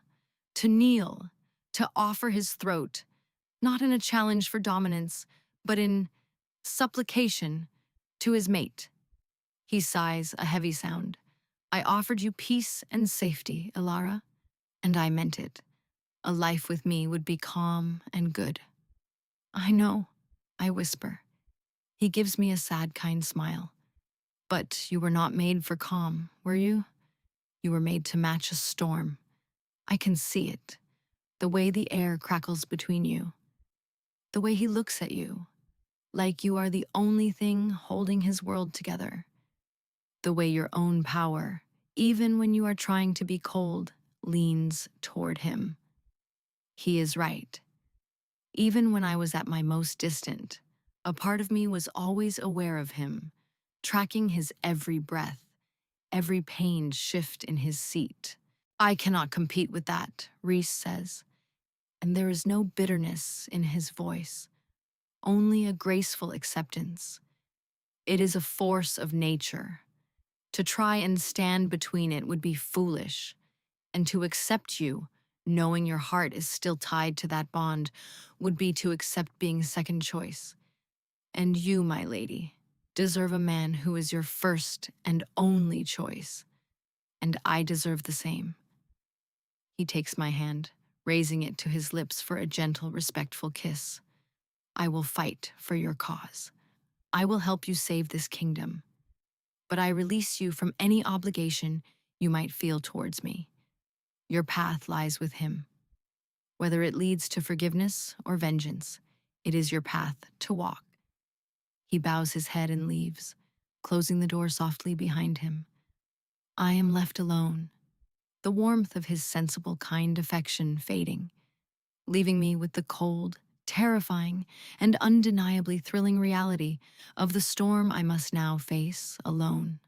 S1: "To kneel, to offer his throat, not in a challenge for dominance, but in supplication to his mate." He sighs, a heavy sound. "I offered you peace and safety, Ilara, and I meant it. A life with me would be calm and good." "I know," I whisper. He gives me a sad, kind smile. "But you were not made for calm, were you? You were made to match a storm. I can see it. The way the air crackles between you. The way he looks at you, like you are the only thing holding his world together. The way your own power, even when you are trying to be cold, leans toward him." He is right. Even when I was at my most distant, a part of me was always aware of him, tracking his every breath, every pained shift in his seat. "I cannot compete with that," Reese says, and there is no bitterness in his voice, only a graceful acceptance. It is a force of nature. To try and stand between it would be foolish, and to accept you, knowing your heart is still tied to that bond, would be to accept being second choice. And you, my lady, deserve a man who is your first and only choice, and I deserve the same. He takes my hand, raising it to his lips for a gentle, respectful kiss. "I will fight for your cause. I will help you save this kingdom. But I release you from any obligation you might feel towards me. Your path lies with him. Whether it leads to forgiveness or vengeance, it is your path to walk." He bows his head and leaves, closing the door softly behind him. I am left alone, the warmth of his sensible, kind affection fading, leaving me with the cold, terrifying, and undeniably thrilling reality of the storm I must now face alone.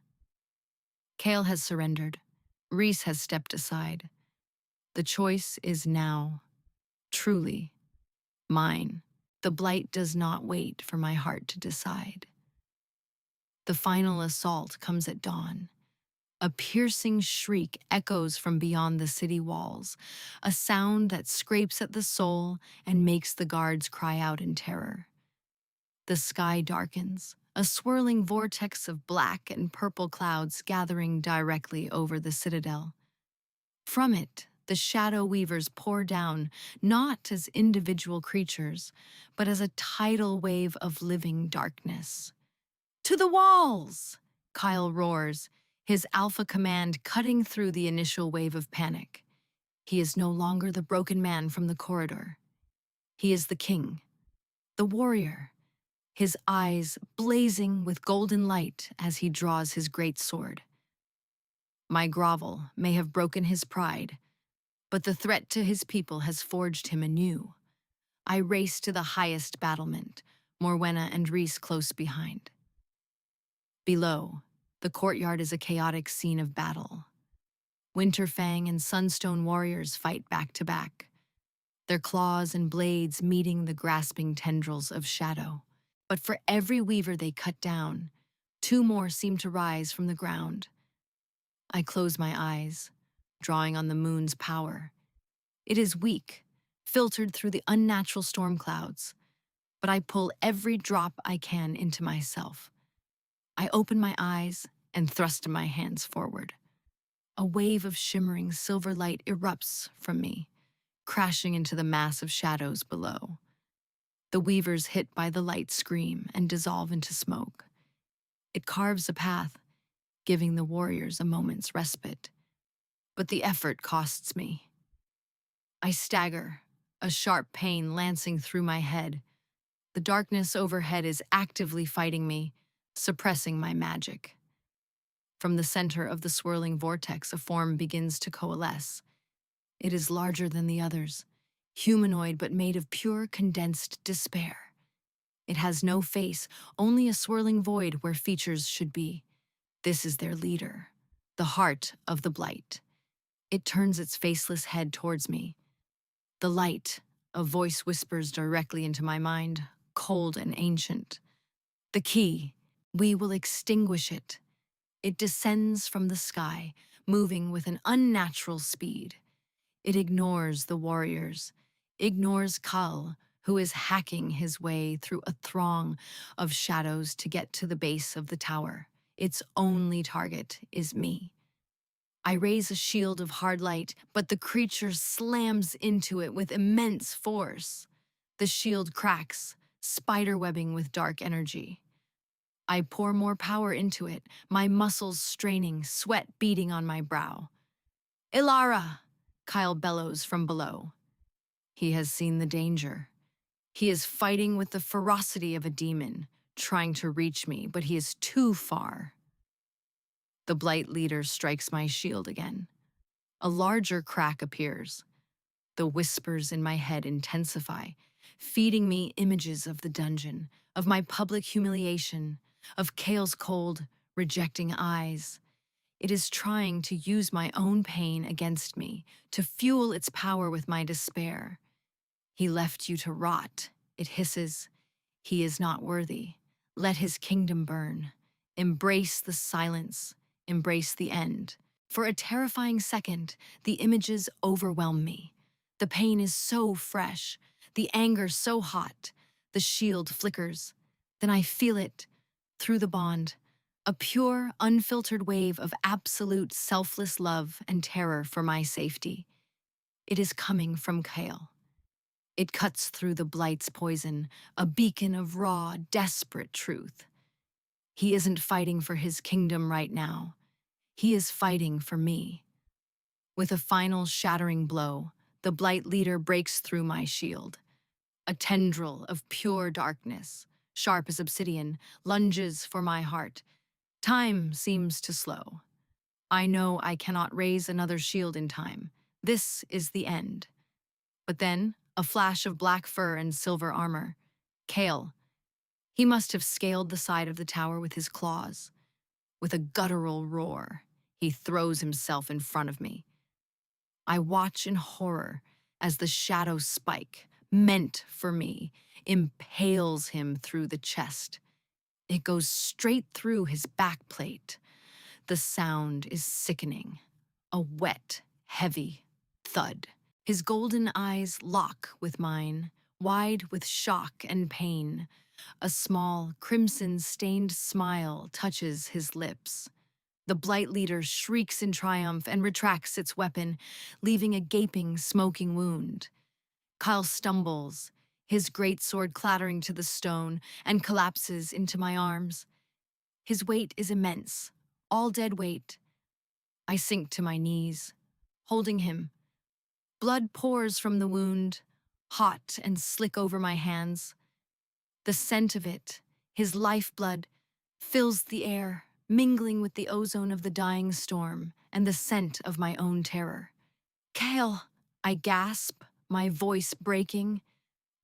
S1: Kale has surrendered. Reese has stepped aside. The choice is now, truly, mine. The blight does not wait for my heart to decide. The final assault comes at dawn. A piercing shriek echoes from beyond the city walls, a sound that scrapes at the soul and makes the guards cry out in terror. The sky darkens, a swirling vortex of black and purple clouds gathering directly over the citadel. From it, the shadow weavers pour down, not as individual creatures, but as a tidal wave of living darkness. "To the walls!" Kyle roars, his alpha command cutting through the initial wave of panic. He is no longer the broken man from the corridor. He is the king, the warrior, his eyes blazing with golden light as he draws his great sword. My grovel may have broken his pride, but the threat to his people has forged him anew. I race to the highest battlement, Morwenna and Reese close behind. Below, the courtyard is a chaotic scene of battle. Winterfang and Sunstone warriors fight back to back, their claws and blades meeting the grasping tendrils of shadow. But for every weaver they cut down, two more seem to rise from the ground. I close my eyes, drawing on the moon's power. It is weak, filtered through the unnatural storm clouds, but I pull every drop I can into myself. I open my eyes and thrust my hands forward. A wave of shimmering silver light erupts from me, crashing into the mass of shadows below. The weavers hit by the light scream and dissolve into smoke. It carves a path, giving the warriors a moment's respite. But the effort costs me. I stagger, a sharp pain lancing through my head. The darkness overhead is actively fighting me, suppressing my magic. From the center of the swirling vortex, a form begins to coalesce. It is larger than the others, humanoid but made of pure condensed despair. It has no face, only a swirling void where features should be. This is their leader, the heart of the blight. It turns its faceless head towards me. The light, a voice whispers directly into my mind, cold and ancient. The key, we will extinguish it. It descends from the sky, moving with an unnatural speed. It ignores the warriors, ignores Kal, who is hacking his way through a throng of shadows to get to the base of the tower. Its only target is me. I raise a shield of hard light, but the creature slams into it with immense force. The shield cracks, spiderwebbing with dark energy. I pour more power into it, my muscles straining, sweat beading on my brow. Ilara! Kyle bellows from below. He has seen the danger. He is fighting with the ferocity of a demon, trying to reach me, but he is too far. The blight leader strikes my shield again. A larger crack appears. The whispers in my head intensify, feeding me images of the dungeon, of my public humiliation, of Kale's cold, rejecting eyes. It is trying to use my own pain against me, to fuel its power with my despair. He left you to rot, it hisses. He is not worthy. Let his kingdom burn. Embrace the silence. Embrace the end. For a terrifying second, the images overwhelm me. The pain is so fresh, the anger so hot. The shield flickers. Then I feel it, through the bond, a pure, unfiltered wave of absolute selfless love and terror for my safety. It is coming from Kale. It cuts through the blight's poison, a beacon of raw, desperate truth. He isn't fighting for his kingdom right now. He is fighting for me. With a final shattering blow, the blight leader breaks through my shield. A tendril of pure darkness, sharp as obsidian, lunges for my heart. Time seems to slow. I know I cannot raise another shield in time. This is the end. But then, a flash of black fur and silver armor. Kale. He must have scaled the side of the tower with his claws. With a guttural roar, he throws himself in front of me. I watch in horror as the shadow spike, meant for me, impales him through the chest. It goes straight through his backplate. The sound is sickening. A wet, heavy thud. His golden eyes lock with mine, wide with shock and pain. A small, crimson-stained smile touches his lips. The blight leader shrieks in triumph and retracts its weapon, leaving a gaping, smoking wound. Kyle stumbles, his great sword clattering to the stone, and collapses into my arms. His weight is immense, all dead weight. I sink to my knees, holding him. Blood pours from the wound, hot and slick over my hands. The scent of it, his lifeblood, fills the air, mingling with the ozone of the dying storm and the scent of my own terror. Kale, I gasp, my voice breaking.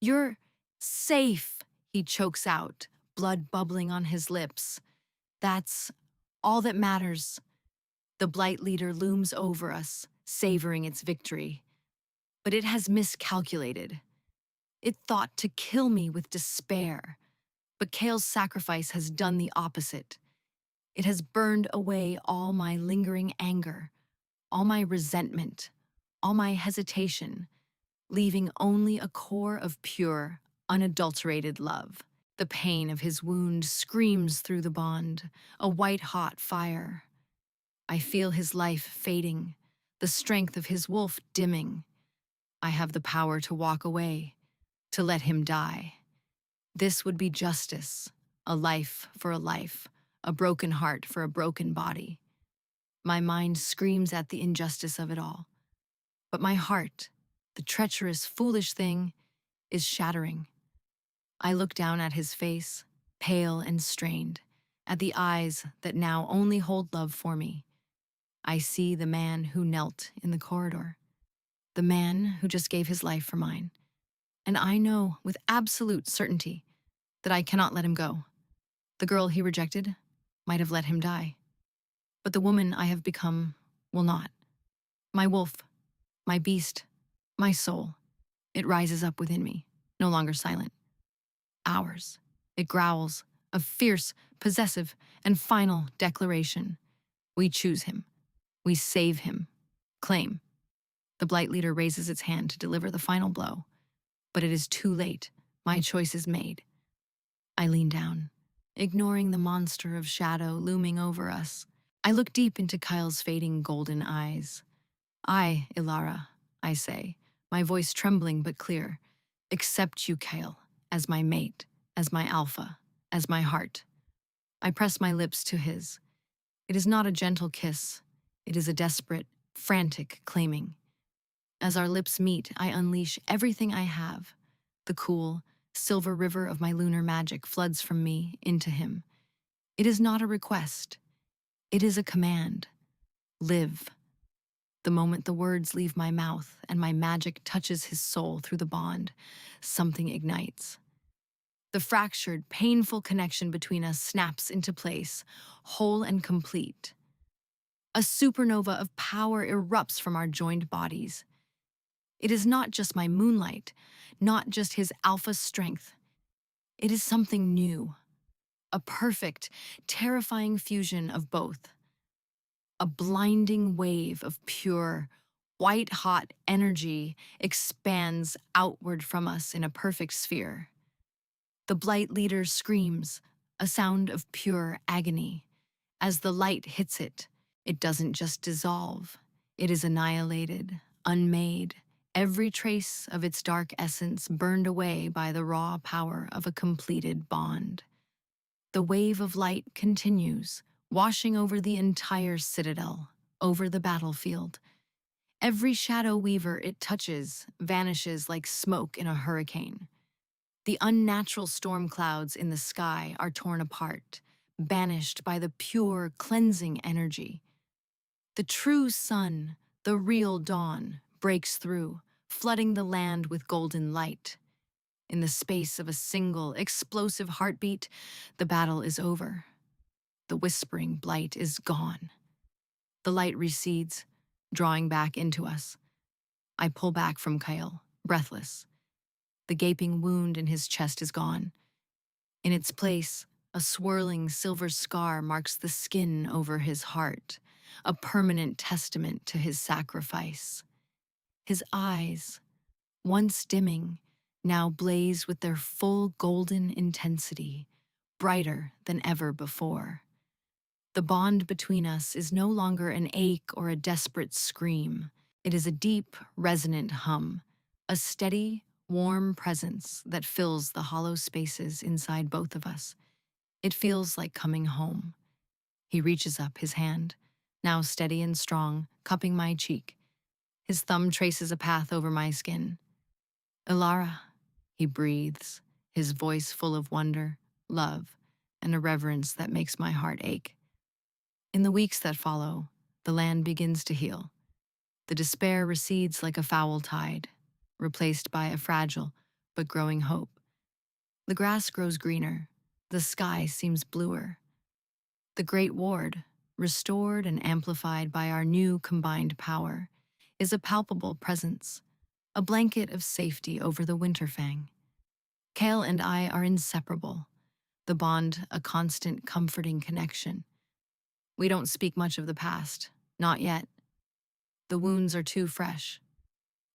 S1: You're safe, he chokes out, blood bubbling on his lips. That's all that matters. The blight leader looms over us, savoring its victory. But it has miscalculated. It thought to kill me with despair. But Kale's sacrifice has done the opposite. It has burned away all my lingering anger, all my resentment, all my hesitation, leaving only a core of pure, unadulterated love. The pain of his wound screams through the bond, a white-hot fire. I feel his life fading, the strength of his wolf dimming. I have the power to walk away, to let him die. This would be justice, a life for a life, a broken heart for a broken body. My mind screams at the injustice of it all. But my heart, the treacherous, foolish thing, is shattering. I look down at his face, pale and strained. at the eyes that now only hold love for me. I see the man who knelt in the corridor, the man who just gave his life for mine. And I know with absolute certainty that I cannot let him go. The girl he rejected might have let him die, but the woman I have become will not. My wolf, my beast, my soul, it rises up within me, no longer silent. Ours. It growls, a fierce, possessive, and final declaration. We choose him. We save him. Claim. The Blight Leader raises its hand to deliver the final blow. But it is too late. My choice is made. I lean down, ignoring the monster of shadow looming over us. I look deep into Kyle's fading golden eyes. I, Ilara, I say, my voice trembling but clear, accept you, Kyle, as my mate, as my alpha, as my heart. I press my lips to his. It is not a gentle kiss. It is a desperate, frantic claiming. As our lips meet, I unleash everything I have. The cool, silver river of my lunar magic floods from me into him. It is not a request. It is a command. Live. The moment the words leave my mouth and my magic touches his soul through the bond, something ignites. The fractured, painful connection between us snaps into place, whole and complete. A supernova of power erupts from our joined bodies. It is not just my moonlight, not just his alpha strength. It is something new, a perfect, terrifying fusion of both. A blinding wave of pure, white-hot energy expands outward from us in a perfect sphere. The Blight Leader screams, a sound of pure agony. As the light hits it, it doesn't just dissolve. It is annihilated, unmade, every trace of its dark essence burned away by the raw power of a completed bond. The wave of light continues, washing over the entire citadel, over the battlefield. Every shadow weaver it touches vanishes like smoke in a hurricane. The unnatural storm clouds in the sky are torn apart, banished by the pure, cleansing energy. The true sun, the real dawn, breaks through, flooding the land with golden light. In the space of a single, explosive heartbeat, the battle is over. The whispering blight is gone. The light recedes, drawing back into us. I pull back from Kyle, breathless. The gaping wound in his chest is gone. In its place, a swirling silver scar marks the skin over his heart, a permanent testament to his sacrifice. His eyes, once dimming, now blaze with their full golden intensity, brighter than ever before. The bond between us is no longer an ache or a desperate scream. It is a deep, resonant hum, a steady, warm presence that fills the hollow spaces inside both of us. It feels like coming home. He reaches up his hand, now steady and strong, cupping my cheek. His thumb traces a path over my skin. Ilara, he breathes, his voice full of wonder, love, and a reverence that makes my heart ache. In the weeks that follow, the land begins to heal. The despair recedes like a foul tide, replaced by a fragile but growing hope. The grass grows greener, the sky seems bluer. The Great Ward, restored and amplified by our new combined power, is a palpable presence, a blanket of safety over the Winterfang. Kale and I are inseparable, the bond a constant comforting connection. We don't speak much of the past, not yet. The wounds are too fresh.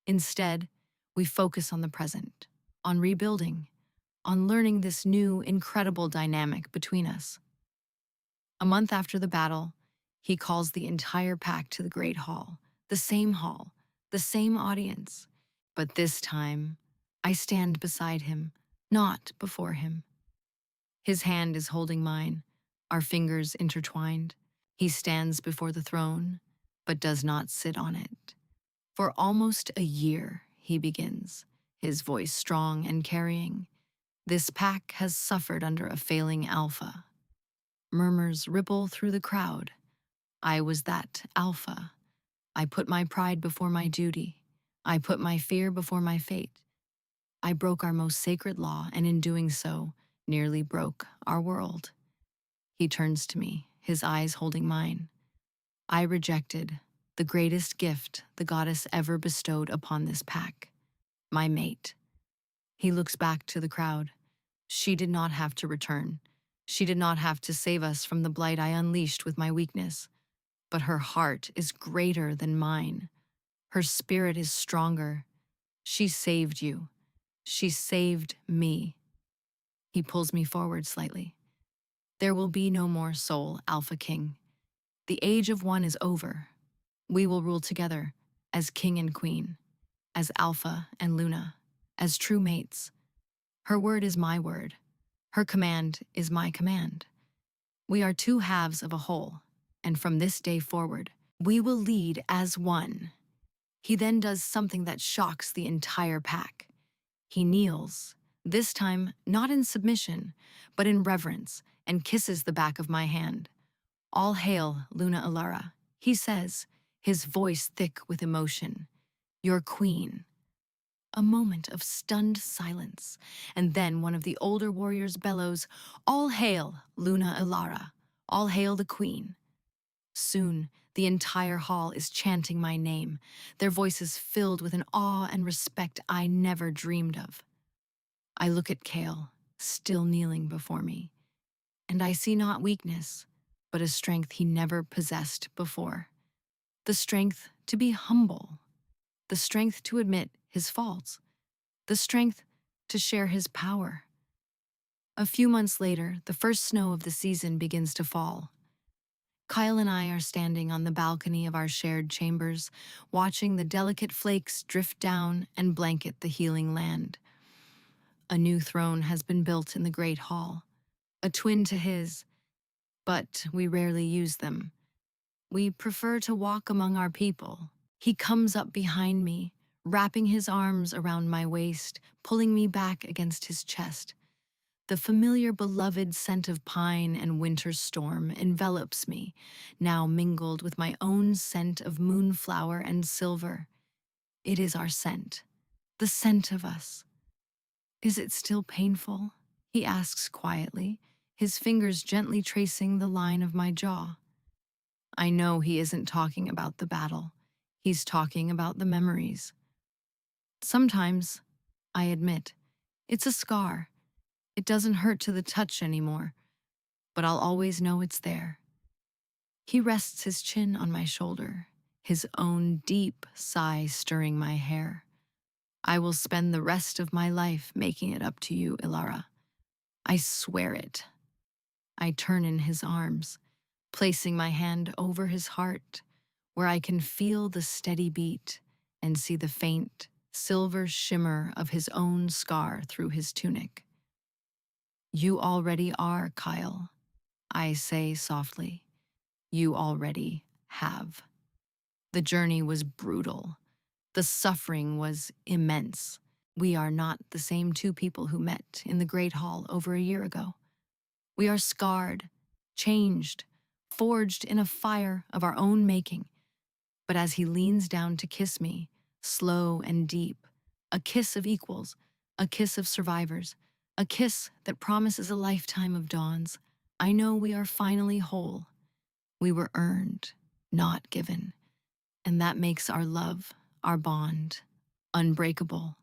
S1: Instead, we focus on the present, on rebuilding, on learning this new, incredible dynamic between us. A month after the battle, he calls the entire pack to the Great Hall, the same audience. But this time, I stand beside him, not before him. His hand is holding mine, our fingers intertwined. He stands before the throne, but does not sit on it. For almost a year, he begins, his voice strong and carrying. This pack has suffered under a failing alpha. Murmurs ripple through the crowd. I was that alpha. I put my pride before my duty. I put my fear before my fate. I broke our most sacred law, and in doing so, nearly broke our world. He turns to me, his eyes holding mine. I rejected the greatest gift the goddess ever bestowed upon this pack, my mate. He looks back to the crowd. She did not have to return. She did not have to save us from the blight I unleashed with my weakness. But her heart is greater than mine. Her spirit is stronger. She saved you. She saved me. He pulls me forward slightly. There will be no more soul, Alpha King. The age of one is over. We will rule together as king and queen, as Alpha and Luna, as true mates. Her word is my word. Her command is my command. We are two halves of a whole, and from this day forward, we will lead as one. He then does something that shocks the entire pack. He kneels, this time not in submission, but in reverence, and kisses the back of my hand. All hail, Luna Ilara, he says, his voice thick with emotion. Your queen. A moment of stunned silence, and then one of the older warriors bellows, All hail, Luna Ilara. All hail the queen. Soon, the entire hall is chanting my name, their voices filled with an awe and respect I never dreamed of. I look at Kale, still kneeling before me, and I see not weakness, but a strength he never possessed before. The strength to be humble, the strength to admit his faults, the strength to share his power. A few months later, the first snow of the season begins to fall. Kyle and I are standing on the balcony of our shared chambers, watching the delicate flakes drift down and blanket the healing land. A new throne has been built in the great hall, a twin to his, but we rarely use them. We prefer to walk among our people. He comes up behind me, wrapping his arms around my waist, pulling me back against his chest. The familiar beloved scent of pine and winter storm envelops me, now mingled with my own scent of moonflower and silver. It is our scent, the scent of us. Is it still painful? He asks quietly, his fingers gently tracing the line of my jaw. I know he isn't talking about the battle. He's talking about the memories. Sometimes, I admit, it's a scar. It doesn't hurt to the touch anymore, but I'll always know it's there. He rests his chin on my shoulder, his own deep sigh stirring my hair. I will spend the rest of my life making it up to you, Ilara. I swear it. I turn in his arms, placing my hand over his heart, where I can feel the steady beat and see the faint, silver shimmer of his own scar through his tunic. You already are, Kyle, I say softly. You already have. The journey was brutal. The suffering was immense. We are not the same two people who met in the Great Hall over a year ago. We are scarred, changed, forged in a fire of our own making. But as he leans down to kiss me, slow and deep, a kiss of equals, a kiss of survivors, a kiss that promises a lifetime of dawns, I know we are finally whole. We were earned, not given. And that makes our love, our bond, unbreakable.